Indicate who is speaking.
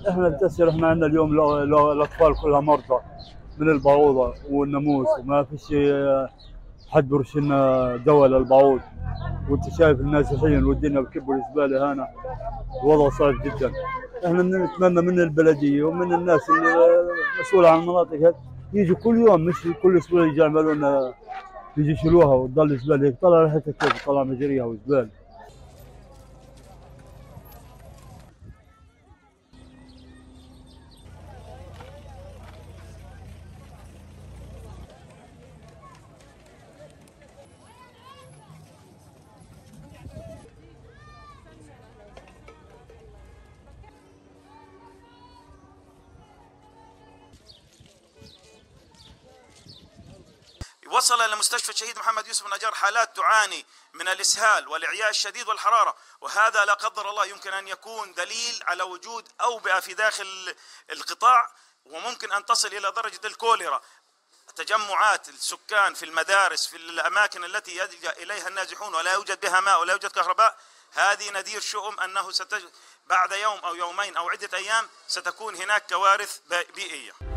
Speaker 1: احنا بتأثر، احنا عندنا اليوم الاطفال كلها مرضى من البعوضه والناموس، وما فيش حد برش لنا دواء للبعوض. وانت شايف الناس الحين والدنيا بكبوا الزباله هنا، الوضع صعب جدا. احنا نتمنى من البلديه ومن الناس المسؤوله عن المناطق هذه يجوا كل يوم، مش كل اسبوع يجي يعملوا لنا، يجي يشيلوها وتضل الزباله هيك طلع ريحتها كيف، طلع مجريها وزباله.
Speaker 2: وصل إلى مستشفى الشهيد محمد يوسف النجار حالات تعاني من الإسهال والإعياء الشديد والحرارة، وهذا لا قدر الله يمكن أن يكون دليل على وجود أوبئة في داخل القطاع، وممكن أن تصل إلى درجة الكوليرا. تجمعات السكان في المدارس في الأماكن التي يلجأ إليها النازحون ولا يوجد بها ماء ولا يوجد كهرباء، هذه نذير شؤم أنه بعد يوم أو يومين أو عدة أيام ستكون هناك كوارث بيئية.